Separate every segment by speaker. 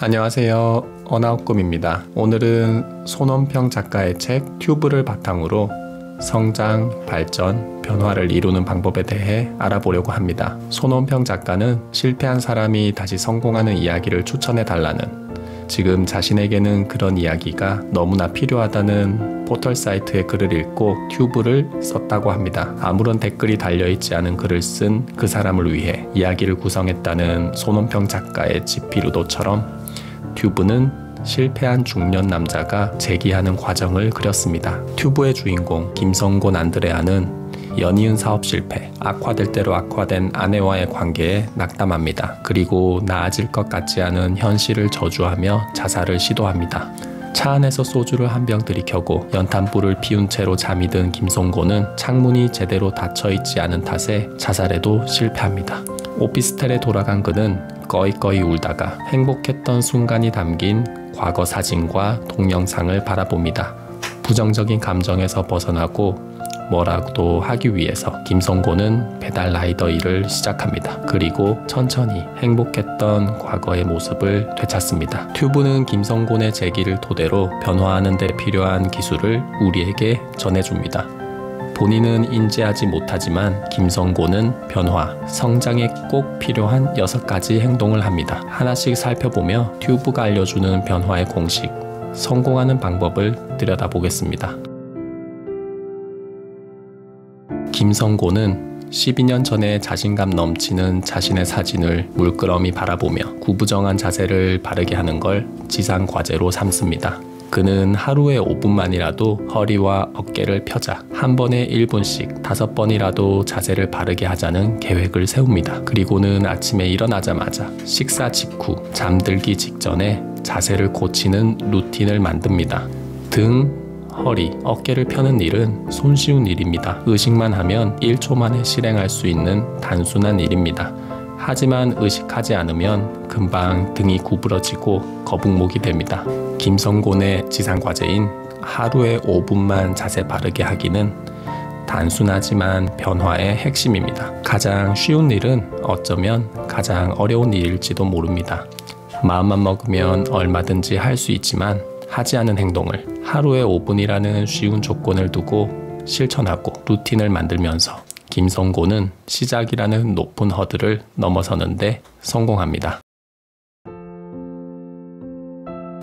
Speaker 1: 안녕하세요. 언아웃꿈입니다. 오늘은 손원평 작가의 책 튜브를 바탕으로 성장, 발전, 변화를 이루는 방법에 대해 알아보려고 합니다. 손원평 작가는 실패한 사람이 다시 성공하는 이야기를 추천해 달라는, 지금 자신에게는 그런 이야기가 너무나 필요하다는 포털 사이트의 글을 읽고 튜브를 썼다고 합니다. 아무런 댓글이 달려있지 않은 글을 쓴 그 사람을 위해 이야기를 구성했다는 손원평 작가의 지필의도처럼 튜브는 실패한 중년 남자가 재기하는 과정을 그렸습니다. 튜브의 주인공 김성곤 안드레아는 연이은 사업 실패, 악화될 대로 악화된 아내와의 관계에 낙담합니다. 그리고 나아질 것 같지 않은 현실을 저주하며 자살을 시도합니다. 차 안에서 소주를 한 병 들이켜고 연탄불을 피운 채로 잠이 든 김성곤은 창문이 제대로 닫혀있지 않은 탓에 자살에도 실패합니다. 오피스텔에 돌아간 그는 꺼이꺼이 울다가 행복했던 순간이 담긴 과거 사진과 동영상을 바라봅니다. 부정적인 감정에서 벗어나고 뭐라도 하기 위해서 김성곤은 배달 라이더 일을 시작합니다. 그리고 천천히 행복했던 과거의 모습을 되찾습니다. 튜브는 김성곤의 재기를 토대로 변화하는 데 필요한 기술을 우리에게 전해줍니다. 본인은 인지하지 못하지만 김성곤은 변화, 성장에 꼭 필요한 6가지 행동을 합니다. 하나씩 살펴보며 튜브가 알려주는 변화의 공식, 성공하는 방법을 들여다보겠습니다. 김성곤은 12년 전에 자신감 넘치는 자신의 사진을 물끄러미 바라보며 구부정한 자세를 바르게 하는 걸 지상과제로 삼습니다. 그는 하루에 5분만이라도 허리와 어깨를 펴자, 한 번에 1분씩 5번이라도 자세를 바르게 하자는 계획을 세웁니다. 그리고는 아침에 일어나자마자 식사 직후, 잠들기 직전에 자세를 고치는 루틴을 만듭니다. 등, 허리, 어깨를 펴는 일은 손쉬운 일입니다. 의식만 하면 1초 만에 실행할 수 있는 단순한 일입니다. 하지만 의식하지 않으면 금방 등이 구부러지고 거북목이 됩니다. 김성곤의 지상과제인 하루에 5분만 자세 바르게 하기는 단순하지만 변화의 핵심입니다. 가장 쉬운 일은 어쩌면 가장 어려운 일일지도 모릅니다. 마음만 먹으면 얼마든지 할 수 있지만 하지 않은 행동을 하루에 5분이라는 쉬운 조건을 두고 실천하고 루틴을 만들면서 김성곤은 시작이라는 높은 허들을 넘어서는데 성공합니다.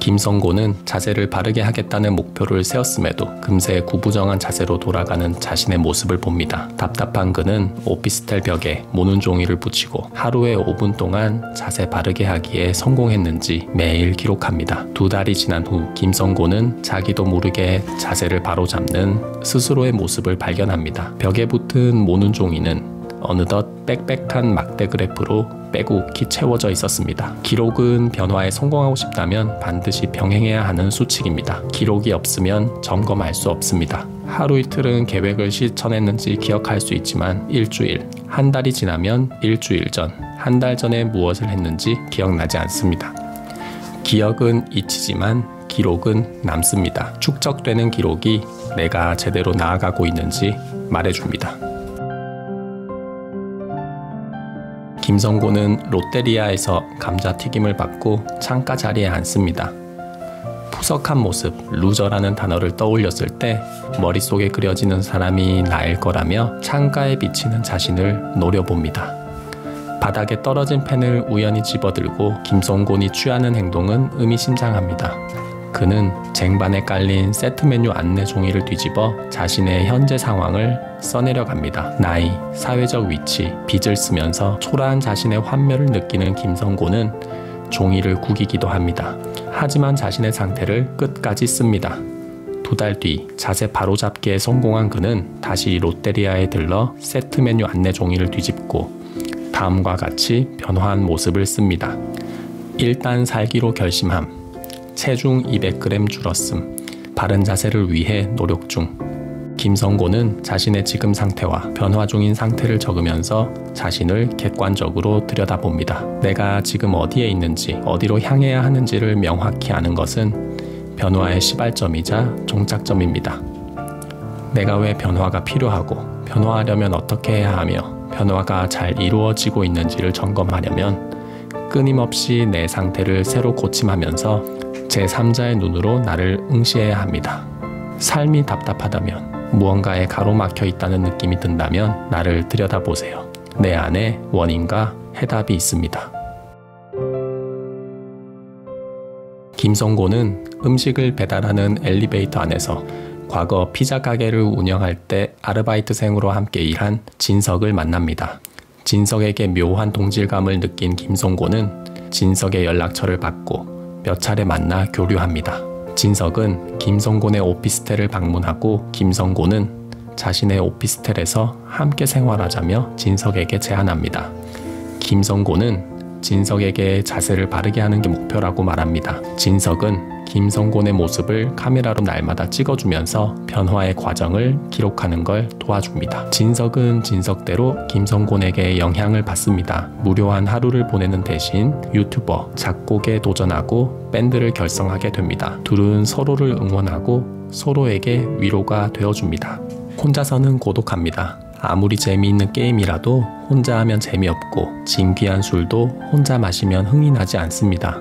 Speaker 1: 김성곤은 자세를 바르게 하겠다는 목표를 세웠음에도 금세 구부정한 자세로 돌아가는 자신의 모습을 봅니다. 답답한 그는 오피스텔 벽에 모는 종이를 붙이고 하루에 5분 동안 자세 바르게 하기에 성공했는지 매일 기록합니다. 2달이 지난 후 김성곤은 자기도 모르게 자세를 바로잡는 스스로의 모습을 발견합니다. 벽에 붙은 모는 종이는 어느덧 빽빽한 막대 그래프로 빼곡히 채워져 있었습니다. 기록은 변화에 성공하고 싶다면 반드시 병행해야 하는 수칙입니다. 기록이 없으면 점검할 수 없습니다. 하루 이틀은 계획을 실천했는지 기억할 수 있지만 일주일, 한 달이 지나면 일주일 전, 한 달 전에 무엇을 했는지 기억나지 않습니다. 기억은 잊히지만 기록은 남습니다. 축적되는 기록이 내가 제대로 나아가고 있는지 말해줍니다. 김성곤은 롯데리아에서 감자튀김을 받고 창가 자리에 앉습니다. 푸석한 모습, 루저라는 단어를 떠올렸을 때 머릿속에 그려지는 사람이 나일 거라며 창가에 비치는 자신을 노려봅니다. 바닥에 떨어진 펜을 우연히 집어들고 김성곤이 취하는 행동은 의미심장합니다. 그는 쟁반에 깔린 세트 메뉴 안내 종이를 뒤집어 자신의 현재 상황을 써내려 갑니다. 나이, 사회적 위치, 빚을 쓰면서 초라한 자신의 환멸을 느끼는 김성곤은 종이를 구기기도 합니다. 하지만 자신의 상태를 끝까지 씁니다. 2달 뒤 자세 바로잡기에 성공한 그는 다시 롯데리아에 들러 세트 메뉴 안내 종이를 뒤집고 다음과 같이 변화한 모습을 씁니다. 일단 살기로 결심함. 체중 200g 줄었음. 바른 자세를 위해 노력 중. 김성곤은 자신의 지금 상태와 변화 중인 상태를 적으면서 자신을 객관적으로 들여다봅니다. 내가 지금 어디에 있는지, 어디로 향해야 하는지를 명확히 아는 것은 변화의 시발점이자 종착점입니다. 내가 왜 변화가 필요하고, 변화하려면 어떻게 해야 하며, 변화가 잘 이루어지고 있는지를 점검하려면 끊임없이 내 상태를 새로 고침하면서 제3자의 눈으로 나를 응시해야 합니다. 삶이 답답하다면, 무언가에 가로막혀 있다는 느낌이 든다면 나를 들여다보세요. 내 안에 원인과 해답이 있습니다. 김성곤은 음식을 배달하는 엘리베이터 안에서 과거 피자 가게를 운영할 때 아르바이트생으로 함께 일한 진석을 만납니다. 진석에게 묘한 동질감을 느낀 김성곤은 진석의 연락처를 받고 몇 차례 만나 교류합니다. 진석은 김성곤의 오피스텔을 방문하고 김성곤은 자신의 오피스텔에서 함께 생활하자며 진석에게 제안합니다. 김성곤은 진석에게 자세를 바르게 하는 게 목표라고 말합니다. 진석은 김성곤의 모습을 카메라로 날마다 찍어주면서 변화의 과정을 기록하는 걸 도와줍니다. 진석은 진석대로 김성곤에게 영향을 받습니다. 무료한 하루를 보내는 대신 유튜버, 작곡에 도전하고 밴드를 결성하게 됩니다. 둘은 서로를 응원하고 서로에게 위로가 되어줍니다. 혼자서는 고독합니다. 아무리 재미있는 게임이라도 혼자 하면 재미없고 진귀한 술도 혼자 마시면 흥이 나지 않습니다.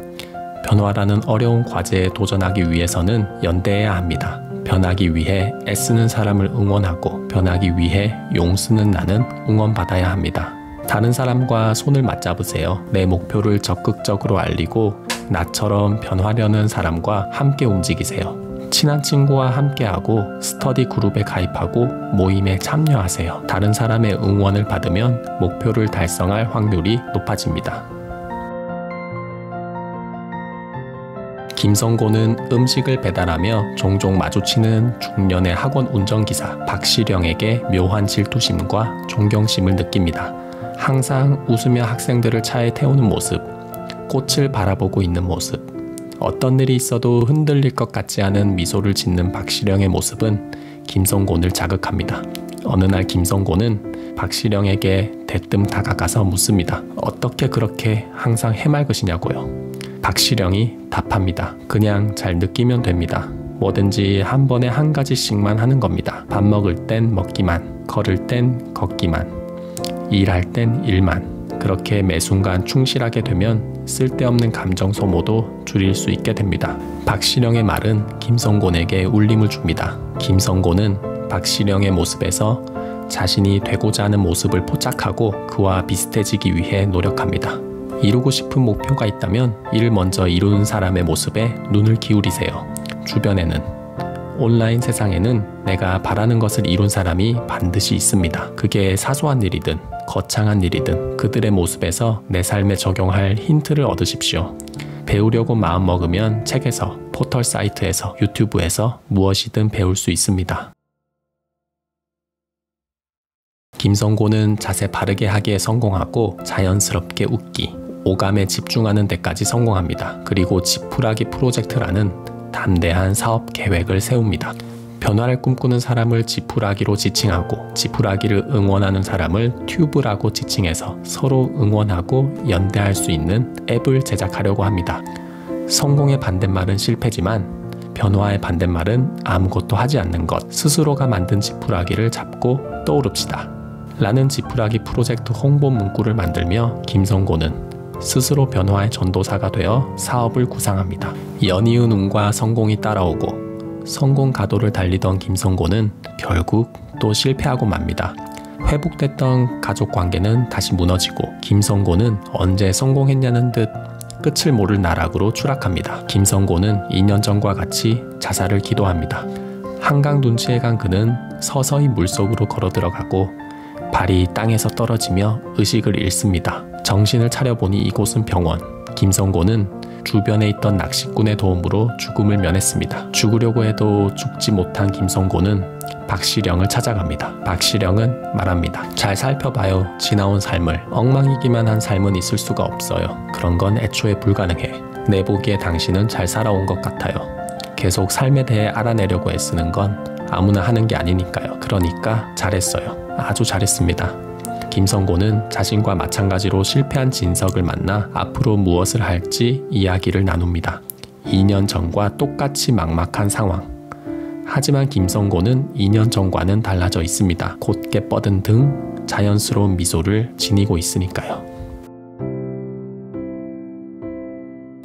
Speaker 1: 변화라는 어려운 과제에 도전하기 위해서는 연대해야 합니다. 변하기 위해 애쓰는 사람을 응원하고 변하기 위해 용쓰는 나는 응원받아야 합니다. 다른 사람과 손을 맞잡으세요. 내 목표를 적극적으로 알리고 나처럼 변하려는 사람과 함께 움직이세요. 친한 친구와 함께하고 스터디 그룹에 가입하고 모임에 참여하세요. 다른 사람의 응원을 받으면 목표를 달성할 확률이 높아집니다. 김성곤은 음식을 배달하며 종종 마주치는 중년의 학원 운전기사 박시령에게 묘한 질투심과 존경심을 느낍니다. 항상 웃으며 학생들을 차에 태우는 모습, 꽃을 바라보고 있는 모습, 어떤 일이 있어도 흔들릴 것 같지 않은 미소를 짓는 박시령의 모습은 김성곤을 자극합니다. 어느 날 김성곤은 박시령에게 대뜸 다가가서 묻습니다. 어떻게 그렇게 항상 해맑으시냐고요. 박시령이 답합니다. 그냥 잘 느끼면 됩니다. 뭐든지 한 번에 한 가지씩만 하는 겁니다. 밥 먹을 땐 먹기만, 걸을 땐 걷기만, 일할 땐 일만. 그렇게 매 순간 충실하게 되면 쓸데없는 감정 소모도 줄일 수 있게 됩니다. 박시령의 말은 김성곤에게 울림을 줍니다. 김성곤은 박시령의 모습에서 자신이 되고자 하는 모습을 포착하고 그와 비슷해지기 위해 노력합니다. 이루고 싶은 목표가 있다면 이를 먼저 이루는 사람의 모습에 눈을 기울이세요. 주변에는, 온라인 세상에는 내가 바라는 것을 이룬 사람이 반드시 있습니다. 그게 사소한 일이든 거창한 일이든 그들의 모습에서 내 삶에 적용할 힌트를 얻으십시오. 배우려고 마음먹으면 책에서, 포털 사이트에서, 유튜브에서 무엇이든 배울 수 있습니다. 김성곤은 자세 바르게 하기에 성공하고 자연스럽게 웃기, 오감에 집중하는 데까지 성공합니다. 그리고 지푸라기 프로젝트라는 담대한 사업 계획을 세웁니다. 변화를 꿈꾸는 사람을 지푸라기로 지칭하고 지푸라기를 응원하는 사람을 튜브라고 지칭해서 서로 응원하고 연대할 수 있는 앱을 제작하려고 합니다. 성공의 반대말은 실패지만 변화의 반대말은 아무것도 하지 않는 것. 스스로가 만든 지푸라기를 잡고 떠오릅시다. 라는 지푸라기 프로젝트 홍보 문구를 만들며 김성곤은 스스로 변화의 전도사가 되어 사업을 구상합니다. 연이은 운과 성공이 따라오고 성공 가도를 달리던 김성곤은 결국 또 실패하고 맙니다. 회복됐던 가족 관계는 다시 무너지고 김성곤은 언제 성공했냐는 듯 끝을 모를 나락으로 추락합니다. 김성곤은 2년 전과 같이 자살을 기도합니다. 한강 둔치에 간 그는 서서히 물속으로 걸어 들어가고 발이 땅에서 떨어지며 의식을 잃습니다. 정신을 차려보니 이곳은 병원. 김성곤은 주변에 있던 낚시꾼의 도움으로 죽음을 면했습니다. 죽으려고 해도 죽지 못한 김성곤은 박시령을 찾아갑니다. 박시령은 말합니다. 잘 살펴봐요. 지나온 삶을. 엉망이기만 한 삶은 있을 수가 없어요. 그런 건 애초에 불가능해. 내 보기에 당신은 잘 살아온 것 같아요. 계속 삶에 대해 알아내려고 애쓰는 건 아무나 하는 게 아니니까요. 그러니까 잘했어요. 아주 잘했습니다. 김성곤은 자신과 마찬가지로 실패한 진석을 만나 앞으로 무엇을 할지 이야기를 나눕니다. 2년 전과 똑같이 막막한 상황. 하지만 김성곤은 2년 전과는 달라져 있습니다. 곧게 뻗은 등, 자연스러운 미소를 지니고 있으니까요.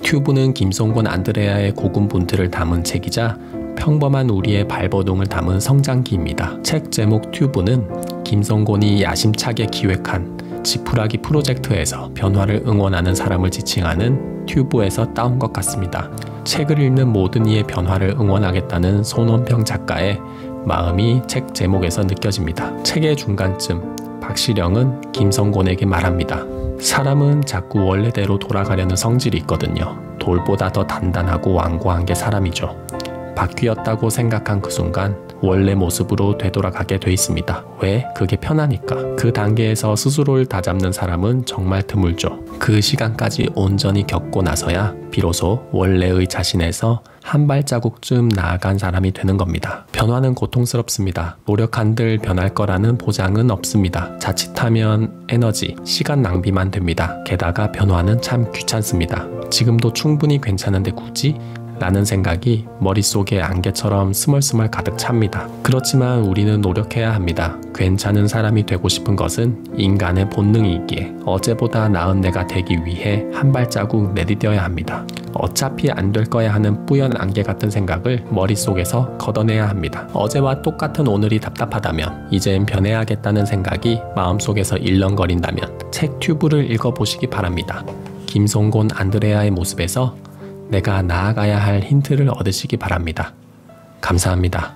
Speaker 1: 튜브는 김성곤 안드레아의 고군분투를 담은 책이자 평범한 우리의 발버둥을 담은 성장기입니다. 책 제목 튜브는 김성곤이 야심차게 기획한 지푸라기 프로젝트에서 변화를 응원하는 사람을 지칭하는 튜브에서 따온 것 같습니다. 책을 읽는 모든 이의 변화를 응원하겠다는 손원평 작가의 마음이 책 제목에서 느껴집니다. 책의 중간쯤 박시령은 김성곤에게 말합니다. 사람은 자꾸 원래대로 돌아가려는 성질이 있거든요. 돌보다 더 단단하고 완고한 게 사람이죠. 바뀌었다고 생각한 그 순간 원래 모습으로 되돌아가게 돼 있습니다. 왜? 그게 편하니까. 그 단계에서 스스로를 다잡는 사람은 정말 드물죠. 그 시간까지 온전히 겪고 나서야 비로소 원래의 자신에서 한 발자국쯤 나아간 사람이 되는 겁니다. 변화는 고통스럽습니다. 노력한들 변할 거라는 보장은 없습니다. 자칫하면 에너지, 시간 낭비만 됩니다. 게다가 변화는 참 귀찮습니다. 지금도 충분히 괜찮은데 굳이? 라는 생각이 머릿속에 안개처럼 스멀스멀 가득 찹니다. 그렇지만 우리는 노력해야 합니다. 괜찮은 사람이 되고 싶은 것은 인간의 본능이기에 어제보다 나은 내가 되기 위해 한 발자국 내디뎌야 합니다. 어차피 안 될 거야 하는 뿌연 안개 같은 생각을 머릿속에서 걷어내야 합니다. 어제와 똑같은 오늘이 답답하다면, 이젠 변해야겠다는 생각이 마음속에서 일렁거린다면 책 튜브를 읽어보시기 바랍니다. 김성곤 안드레아의 모습에서 내가 나아가야 할 힌트를 얻으시기 바랍니다. 감사합니다.